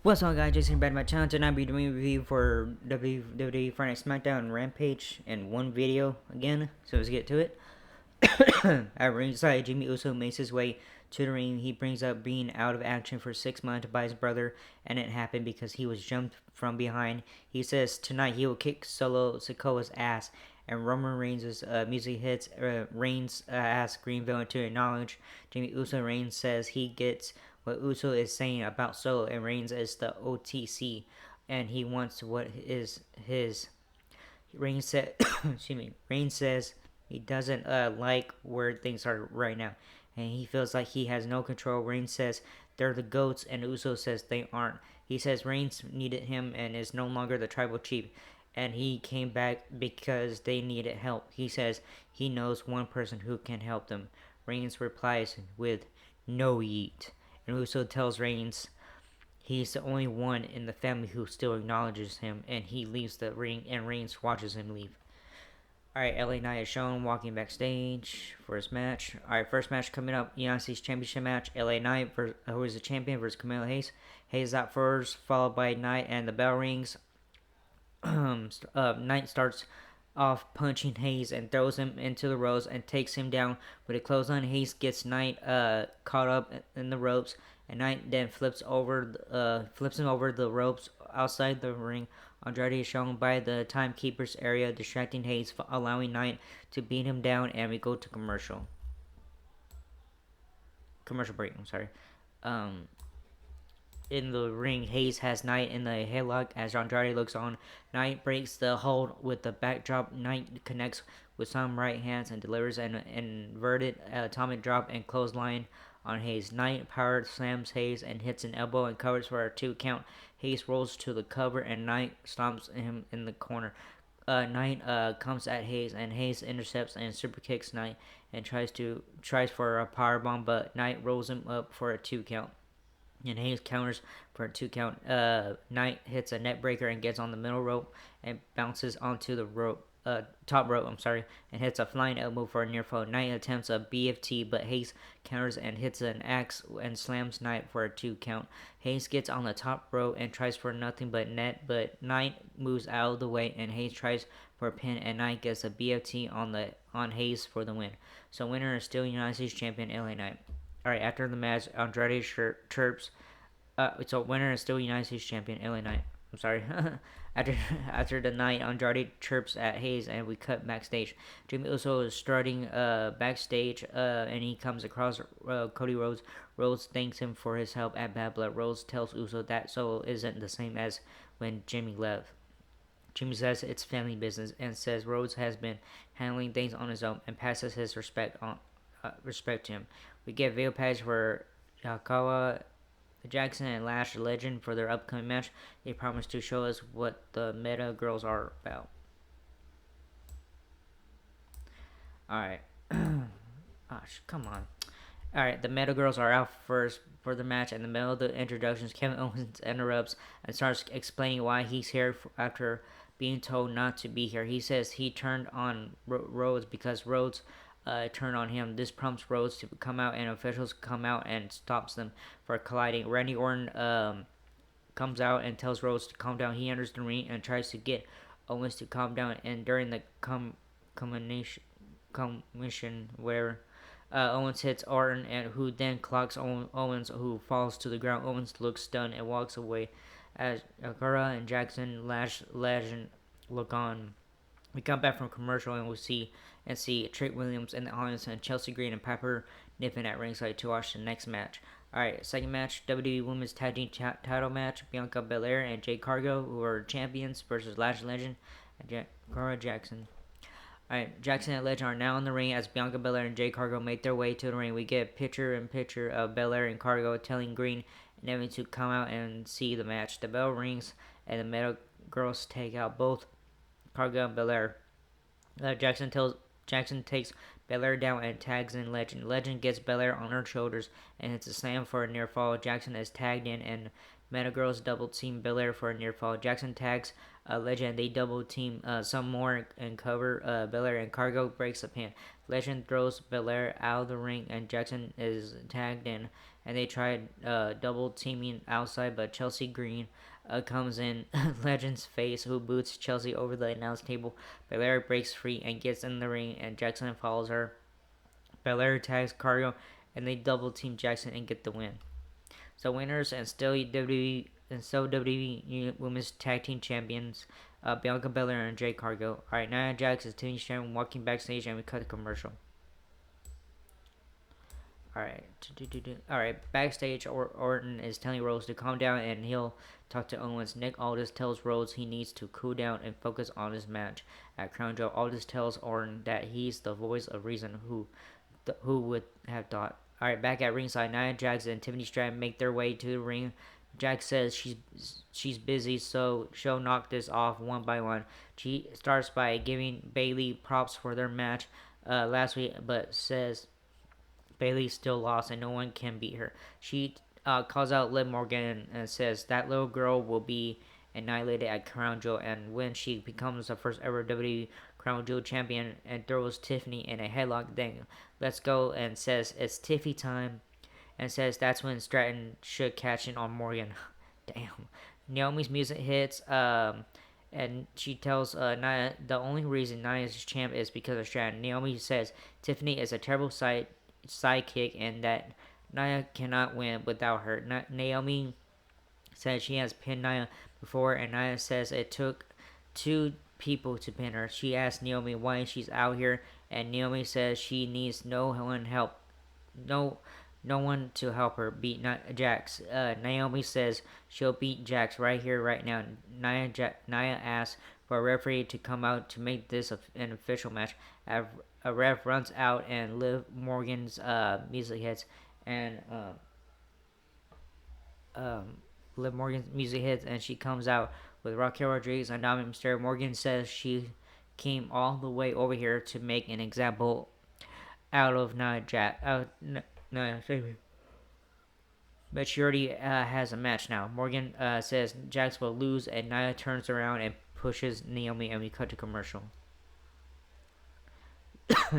What's up, guys? Jason back to my channel. Tonight I'll be doing a review for WWE Friday Night Smackdown and Rampage in one video again. So let's get to it. At ringside, Jimmy Uso makes his way to the ring. He brings up being out of action for 6 months by his brother, and it happened because he was jumped from behind. He says tonight he will kick Solo Sikoa's ass, and Roman Reigns' music hits. Reigns asks Greenville to acknowledge. Jimmy Uso Reigns says he gets what Uso is saying about Solo, and Reigns is the OTC, and he wants what is his. Reigns said, excuse me. Reigns says he doesn't like where things are right now, and he feels like he has no control. Reigns says they're the goats, and Uso says they aren't. He says Reigns needed him and is no longer the tribal chief, and he came back because they needed help. He says he knows one person who can help them. Reigns replies with, "No yeet." And Uso tells Reigns he's the only one in the family who still acknowledges him, and he leaves the ring, and Reigns watches him leave. Alright, LA Knight is shown walking backstage for his match. Alright, first match coming up, United States Championship match. LA Knight, who is the champion, versus Camilo Hayes. Hayes out first, followed by Knight, and the bell rings. Knight starts off punching Hayes and throws him into the ropes and takes him down with a clothesline. Hayes gets Knight caught up in the ropes, and Knight then flips him over the ropes outside the ring. Andrade is shown by the timekeeper's area, distracting Hayes, allowing Knight to beat him down, and we go to commercial break. I'm sorry. In the ring, Hayes has Knight in the headlock as Andrade looks on. Knight breaks the hold with the backdrop. Knight connects with some right hands and delivers an inverted atomic drop and clothesline on Hayes. Knight power slams Hayes and hits an elbow and covers for a 2 count. Hayes rolls to the cover and Knight stomps him in the corner. Knight comes at Hayes, and Hayes intercepts and super kicks Knight and tries for a power bomb, but Knight rolls him up for a 2 count. And Hayes counters for a 2 count. Knight hits a net breaker and gets on the middle rope and bounces onto the top rope, and hits a flying elbow for a near fall. Knight attempts a BFT, but Hayes counters and hits an axe and slams Knight for a 2 count. Hayes gets on the top rope and tries for nothing but net, but Knight moves out of the way, and Hayes tries for a pin, and Knight gets a BFT on Hayes for the win. So winner is still United States Champion LA Knight. Alright, after the match, Andrade chirps. So winner is still United States Champion LA Knight. I'm sorry. after the night, Andrade chirps at Hayes, and we cut backstage. Jimmy Uso is strutting backstage, and he comes across Cody Rhodes. Rhodes thanks him for his help at Bad Blood. Rhodes tells Uso that Solo isn't the same as when Jimmy left. Jimmy says it's family business and says Rhodes has been handling things on his own and passes his respect to him. We get video pads for Yakawa, Jackson, and Lash Legend for their upcoming match. They promise to show us what the Meta Girls are about. Alright. Gosh, come on. Alright, the Meta Girls are out first for the match. In the middle of the introductions, Kevin Owens interrupts and starts explaining why he's here after being told not to be here. He says he turned on Rhodes because Rhodes turned on him. This prompts Rhodes to come out, and officials come out and stops them for colliding. Randy Orton comes out and tells Rhodes to calm down. He enters the ring and tries to get Owens to calm down, and during the commission where Owens hits Orton, and who then clocks Owens, who falls to the ground. Owens looks stunned and walks away as Akira and Jackson Legend look on. We come back from commercial and we'll see Trick Williams in the audience and Chelsea Green and Piper Niven at ringside to watch the next match. Alright, second match, WWE Women's Tag Team title match. Bianca Belair and Jade Cargill, who are champions, versus Lash Legend and Cora Jackson. Alright, Jackson and Legend are now in the ring as Bianca Belair and Jade Cargill make their way to the ring. We get picture-in-picture of Belair and Cargill telling Green and Evan to come out and see the match. The bell rings and the Metal Girls take out both Cargill and Belair. Jackson takes Belair down and tags in Legend. Legend gets Belair on her shoulders and hits a slam for a near fall. Jackson is tagged in, and Meta Girls double team Belair for a near fall. Jackson tags Legend. They double team some more and cover Belair, and Cargill breaks the pin. Legend throws Belair out of the ring, and Jackson is tagged in, and they tried double teaming outside, but Chelsea Green comes in Legend's face, who boots Chelsea over the announce table. Belair breaks free and gets in the ring, and Jackson follows her. Belair tags Cargo, and they double team Jackson and get the win. So winners and still WWE Women's Tag Team Champions, Bianca Belair and Jade Cargo. All right, Nia Jax is Tiffany Stratton walking backstage, and we cut the commercial. All right, backstage, Orton is telling Rhodes to calm down, and he'll talk to Owens. Nick Aldis tells Rhodes he needs to cool down and focus on his match. At Crown Jewel, Aldis tells Orton that he's the voice of reason. Who would have thought? All right, back at ringside, Nia Jax and Tiffany Stratton make their way to the ring. Jax says she's busy, so she'll knock this off one by one. She starts by giving Bayley props for their match last week, but says Bayley still lost and no one can beat her. She calls out Liv Morgan and says that little girl will be annihilated at Crown Jewel, and when she becomes the first ever WWE Crown Jewel champion and throws Tiffany in a headlock, then lets go and says it's Tiffy time, and says that's when Stratton should catch in on Morgan. Damn. Naomi's music hits, and she tells Nia the only reason Nia's champ is because of Stratton. Naomi says Tiffany is a terrible sidekick and that Nia cannot win without her. Naomi says she has pinned Nia before, and Nia says it took two people to pin her. She asks Naomi why she's out here, and Naomi says she needs no one to help her beat Jax. Naomi says she'll beat Jax right here, right now. Nia asks for a referee to come out to make this an official match. A ref runs out, and Liv Morgan's music hits, and Liv Morgan's music hits, and she comes out with Raquel Rodriguez and Dominic Mysterio. Morgan says she came all the way over here to make an example out of Nia Jax. But she already has a match now. Morgan says Jax will lose, and Nia turns around and pushes Naomi, and we cut to commercial.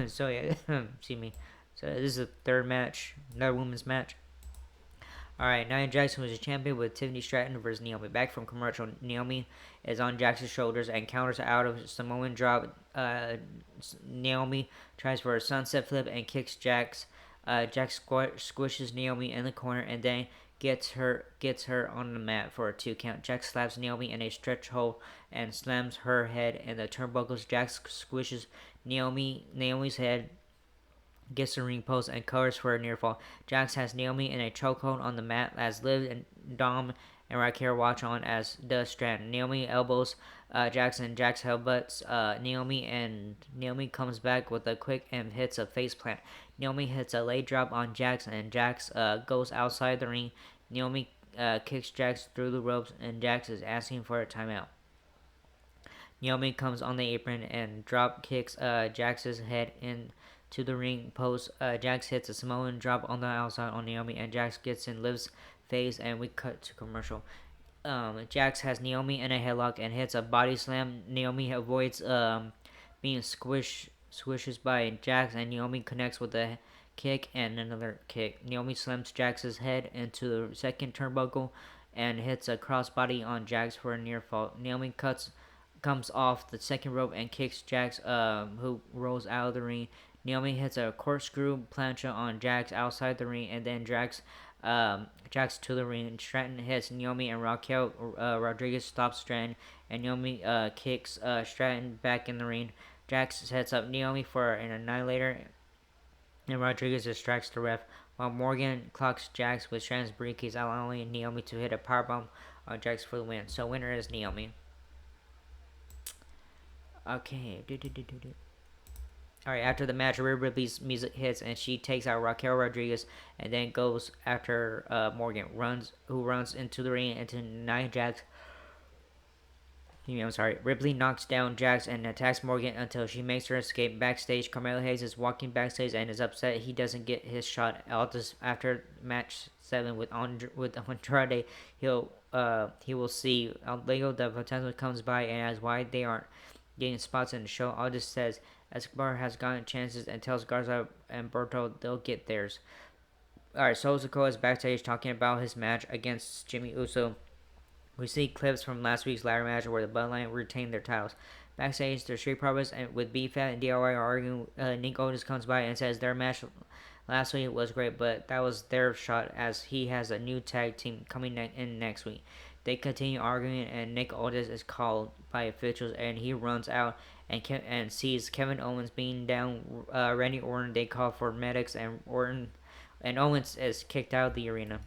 So yeah, see me. So this is the third match, another women's match. Alright, Nia Jax was a champion with Tiffany Stratton versus Naomi. Back from commercial, Naomi is on Jax's shoulders and counters out of Samoan drop. Naomi tries for a sunset flip and kicks Jax. Jax squishes Naomi in the corner and then gets her on the mat for a 2 count. Jax slaps Naomi in a stretch hold and slams her head in the turnbuckles. Jax squishes Naomi's head, gets the ring post, and covers for a near fall. Jax has Naomi in a chokehold on the mat as Liv and Dom and Raquel watch on as does Stratton. Naomi elbows Jax, and Jax headbutts Naomi, and Naomi comes back with a quick and hits a face plant. Naomi hits a leg drop on Jax, and Jax goes outside the ring. Naomi kicks Jax through the ropes, and Jax is asking for a timeout. Naomi comes on the apron and drop kicks Jax's head into the ring post. Jax hits a Samoan drop on the outside on Naomi, and Jax gets in Liv's face, and we cut to commercial. Jax has Naomi in a headlock and hits a body slam. Naomi avoids being swishes by Jax, and Naomi connects with a kick and another kick. Naomi slams Jax's head into the second turnbuckle and hits a crossbody on Jax for a near fall. Naomi comes off the second rope and kicks Jax, who rolls out of the ring. Naomi hits a corkscrew plancha on Jax outside the ring, and then Jax to the ring. Stratton hits Naomi, and Raquel Rodriguez stops Stratton, and Naomi kicks Stratton back in the ring. Jax sets up Naomi for an annihilator, and Rodriguez distracts the ref, while Morgan clocks Jax with Stratton's briefcase, allowing Naomi to hit a powerbomb on Jax for the win. So winner is Naomi. Okay. Alright, after the match, Rhea Ripley's music hits, and she takes out Raquel Rodriguez, and then goes after Morgan, who runs into the ring into Nia Jax. Ripley knocks down Jax and attacks Morgan until she makes her escape. Backstage, Carmelo Hayes is walking backstage and is upset he doesn't get his shot. After match 7 with Andrade, he will see. Lego the Potential comes by and asks why they aren't getting spots in the show. Aldis says Escobar has gotten chances and tells Garza and Berto they'll get theirs. Alright, Solo Sikoa is backstage talking about his match against Jimmy Uso. We see clips from last week's ladder match where the Bloodline retained their titles. Backstage, the Street Profits and with B-Fat and DIY are arguing. Nick Aldis comes by and says their match last week was great, but that was their shot as he has a new tag team coming in next week. They continue arguing, and Nick Aldis is called by officials, and he runs out and sees Kevin Owens being down Randy Orton. They call for medics, and Owens is kicked out of the arena.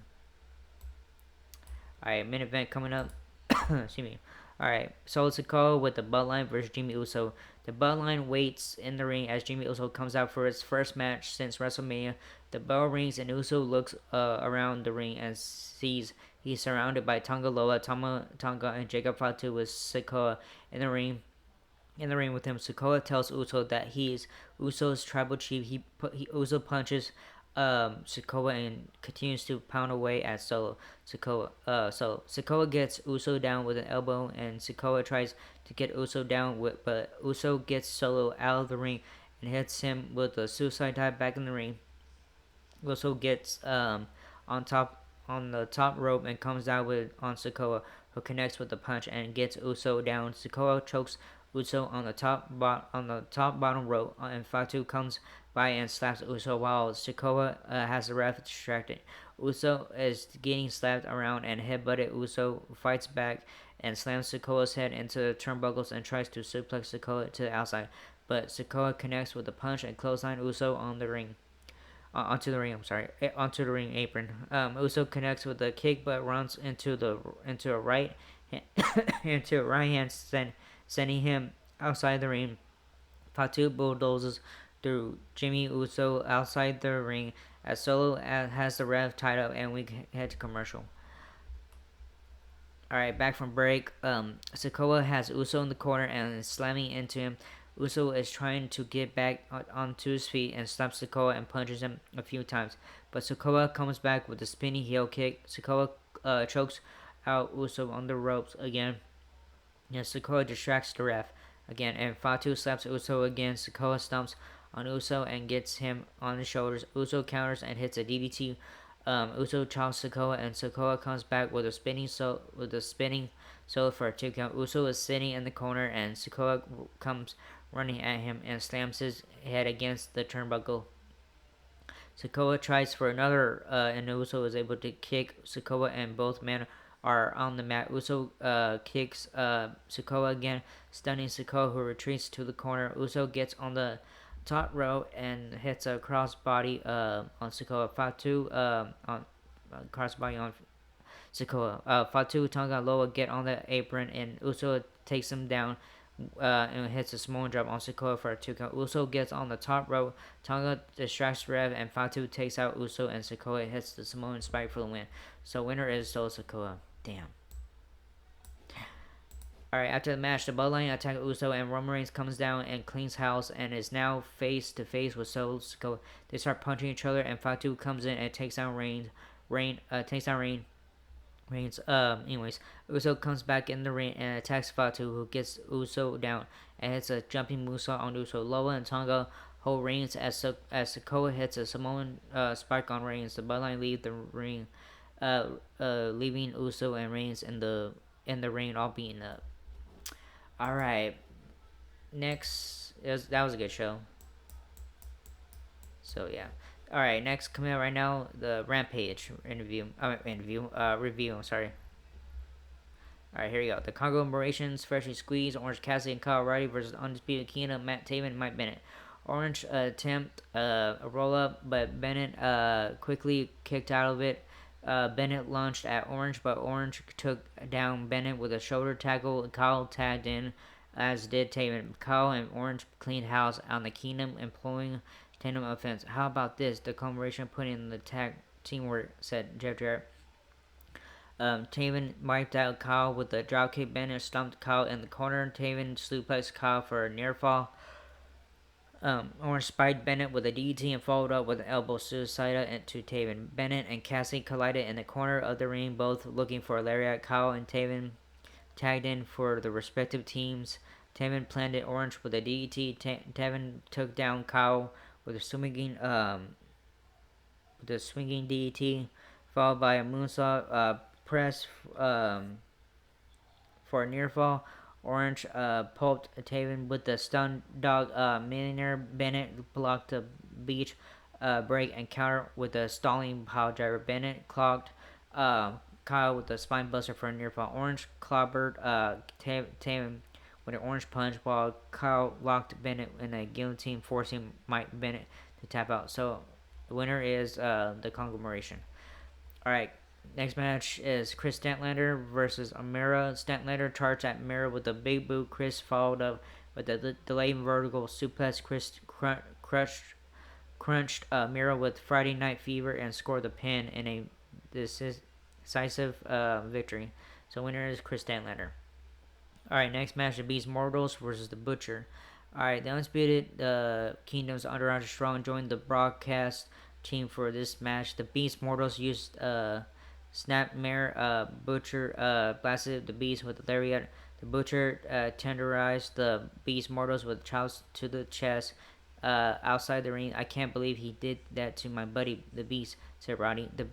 Alright, main event coming up. Excuse me. Alright, Solo Sikoa with the Bloodline versus Jimmy Uso. The Bloodline waits in the ring as Jimmy Uso comes out for his first match since WrestleMania. The bell rings and Uso looks around the ring and sees he's surrounded by Tonga Loa, Tonga, and Jacob Fatu with Sikoa in the ring. In the ring with him, Sikoa tells Uso that he's Uso's tribal chief. Uso punches Sikoa and continues to pound away at Sikoa gets Uso down with an elbow, and Sikoa tries to get Uso down but Uso gets Solo out of the ring and hits him with a suicide dive back in the ring. Uso gets on the top rope and comes down on Sikoa, who connects with the punch and gets Uso down. Sikoa chokes Uso on the top bottom rope, and Fatu comes by and slaps Uso while Sikoa has the ref distracted. Uso is getting slapped around and headbutted. Uso fights back and slams Sikoa's head into the turnbuckles and tries to suplex Sikoa to the outside, but Sikoa connects with a punch and clothesline Uso onto the ring apron. Uso connects with a kick but runs into a right hand, sending him outside the ring. Fatu bulldozes through Jimmy Uso outside the ring as Solo has the ref tied up, and we head to commercial. Alright, back from break. Sikoa has Uso in the corner and is slamming into him. Uso is trying to get back onto his feet and stops Sikoa and punches him a few times, but Sikoa comes back with a spinning heel kick. Sikoa chokes out Uso on the ropes again. Sikoa distracts the ref again, and Fatu slaps Uso again. Sikoa stomps on Uso and gets him on his shoulders. Uso counters and hits a DDT. Uso chops Sikoa, and Sikoa comes back with a spinning solo for a 2 count. Uso is sitting in the corner, and Sikoa comes running at him and slams his head against the turnbuckle. Sikoa tries for another, and Uso is able to kick Sikoa, and both men are on the mat. Uso kicks Sikoa again, stunning Sikoa, who retreats to the corner. Uso gets on the top row and hits a crossbody on Sikoa. Fatu on crossbody on Sikoa. Fatu, Tonga, and Loa get on the apron, and Uso takes him down and hits a small drop on Sikoa for a 2 count. Uso gets on the top rope. Tonga distracts Rev, and Fatu takes out Uso, and Sikoa hits the Samoan Spike for the win. So winner is Solo Sikoa. Damn. Alright, after the match, the Bloodline attack Uso, and Roman Reigns comes down and cleans house and is now face to face with Solo Sikoa. They start punching each other, and Fatu comes in and takes down Reigns. Anyways, Uso comes back in the ring and attacks Fatu, who gets Uso down and hits a jumping moonsault on Uso. Loa and Tonga hold Reigns as Sikoa hits a Samoan spike on Reigns. The Bloodline leave the ring, leaving Uso and Reigns in the ring, all beaten up. All right, next that was a good show. So yeah. All right, next coming out right now, the Rampage review. I'm sorry. All right, here we go. The conglomerations freshly squeezed. Orange Cassidy and Kyle O'Reilly versus Undisputed Kingdom, Matt Taven and Mike Bennett. Orange attempt a roll up, but Bennett quickly kicked out of it. Bennett launched at Orange, but Orange took down Bennett with a shoulder tackle. Kyle tagged in, as did Taven. Kyle and Orange cleaned house on the Kingdom, employing tandem offense. How about this? The collaboration put in the tag teamwork, said Jeff Jarrett. Taven wiped out Kyle with a dropkick. Bennett stumped Kyle in the corner. Taven suplexed Kyle for a near fall. Orange spiked Bennett with a DDT and followed up with an elbow suicide to Taven. Bennett and Cassidy collided in the corner of the ring, both looking for a lariat. Kyle and Taven tagged in for the respective teams. Taven planted Orange with a DDT. Taven took down Kyle with a swinging with a swinging DDT, followed by a moonsault press for a near fall. Orange pulped Taven with the stun dog. Millionaire Bennett blocked the beach break and counter with a stalling pile driver. Bennett clogged Kyle with a spine buster for a near fall. Orange clobbered Taven with an orange punch while Kyle locked Bennett in a guillotine, forcing Mike Bennett to tap out. So the winner is the conglomeration. All right. Next match is Chris Statlander versus Amira. Statlander charged at Mira with a big boot. Chris followed up with a delayed vertical suplex. Chris crunched Mira with Friday Night Fever and scored the pin in a decisive victory. So winner is Chris Statlander. All right, next match: the Beast Mortals versus the Butcher. All right, the Undisputed Kingdom's Underdog Strong joined the broadcast team for this match. The Beast Mortals used Snapmare. Butcher blasted the Beast with a lariat. The Butcher tenderized the Beast Mortals with chops to the chest outside the ring. I can't believe he did that to my buddy, the Beast, said Roddy. The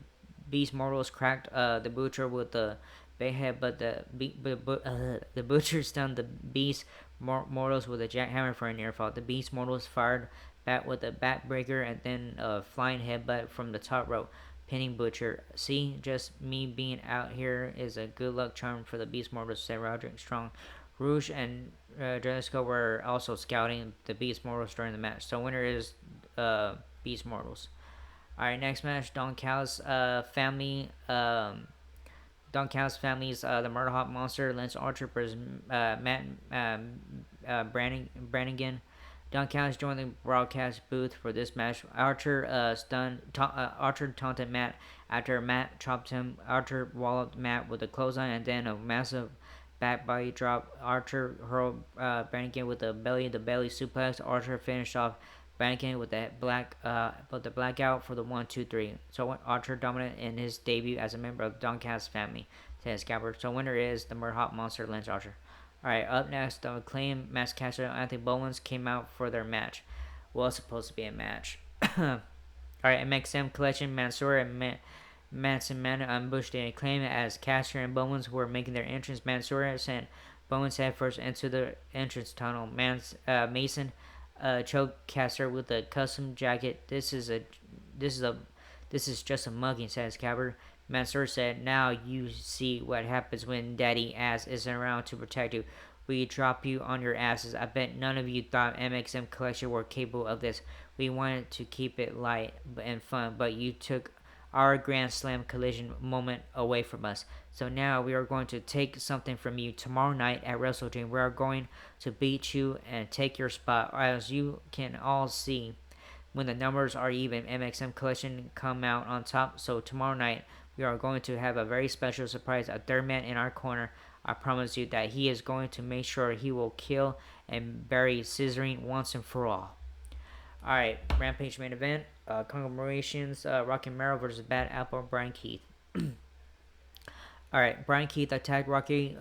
Beast Mortals cracked the Butcher with the big head, but the Butcher stunned the Beast Mortals with a jackhammer for a near fall. The Beast Mortals fired back with a backbreaker and then a flying headbutt from the top rope, pinning Butcher. See, just me being out here is a good luck charm for the Beast Mortals, said Roderick Strong. Rouge and Jessica were also scouting the Beast Mortals during the match. So winner is Beast Mortals. All right, next match: Don Callis family. Don Callis family's the Murder Hawk Monster, Lance Archer versus Matt Brannigan. Don Callis joined the broadcast booth for this match. Archer Archer taunted Matt after Matt chopped him. Archer walloped Matt with a clothesline and then a massive back body drop. Archer hurled Brannigan with a belly-to-belly suplex. Archer finished off Brannigan with the blackout for the 1-2-3. So Archer dominant in his debut as a member of Don Callis family, says Scalper. So winner is the Murdoch Monster, Lance Archer. Alright, up next, the acclaimed Max Caster and Anthony Bowens came out for their match. Well, it's supposed to be a match. Alright, MXM Collection, Mansoor and Manson Man ambushed the Acclaim as Caster and Bowens were making their entrance. Mansoor sent Bowens head first into the entrance tunnel. Mason choked Caster with a custom jacket. This is just a mugging, says Cabber. Mansoor said, "Now you see what happens when Daddy Ass isn't around to protect you. We drop you on your asses. I bet none of you thought MXM Collection were capable of this. We wanted to keep it light and fun, but you took our Grand Slam collision moment away from us. So now we are going to take something from you. Tomorrow night at Wrestle Dream, we are going to beat you and take your spot. As you can all see, when the numbers are even, MXM Collection come out on top. So tomorrow night, we are going to have a very special surprise. A third man in our corner. I promise you that he is going to make sure he will kill and bury Scissoring once and for all." Alright, Rampage main event. Conglomerations, Rocky Romero versus Bad Apple, Brian Keith. Alright, Brian Keith attacked Rocky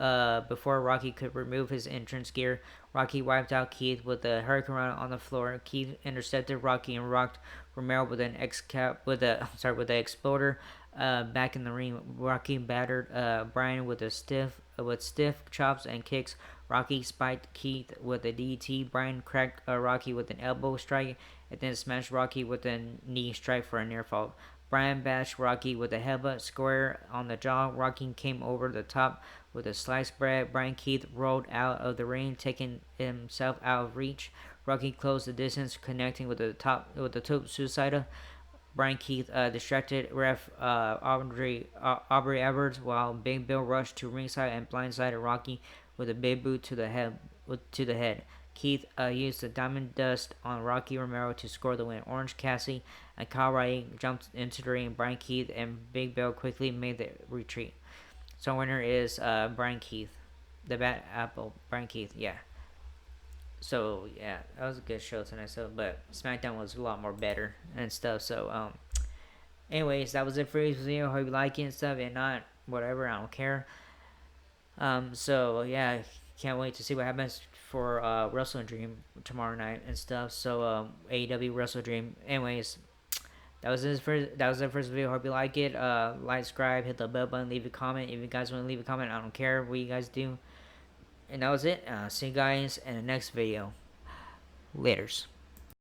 before Rocky could remove his entrance gear. Rocky wiped out Keith with a hurricane on the floor. Keith intercepted Rocky and rocked Romero with an exploder back in the ring. Rocky battered Brian with stiff chops and kicks. Rocky spiked Keith with a DT. Brian cracked Rocky with an elbow strike and then smashed Rocky with a knee strike for a near fall. Brian bashed Rocky with a headbutt square on the jaw. Rocky came over the top with a sliced bread. Brian Keith rolled out of the ring, taking himself out of reach. Rocky closed the distance, connecting with the top suicida. Brian Keith distracted ref Aubrey Edwards while Big Bill rushed to ringside and blindsided Rocky with a big boot to the head. Keith used the Diamond Dust on Rocky Romero to score the win. Orange Cassidy and Kyle Riley jumped into the ring. Brian Keith and Big Bill quickly made the retreat. So winner is Brian Keith, the Bad Apple. Brian Keith, yeah. So yeah, that was a good show tonight. So, but SmackDown was a lot more better and stuff. So anyways, that was it for this video. Hope you like it and stuff. And not whatever, I don't care. So yeah, can't wait to see what happens for Wrestle Dream tomorrow night and stuff. So AEW Wrestle Dream. Anyways, That was the first video. Hope you like it. Like, subscribe, hit the bell button, leave a comment. If you guys want to leave a comment, I don't care what you guys do. And that was it. See you guys in the next video. Laters.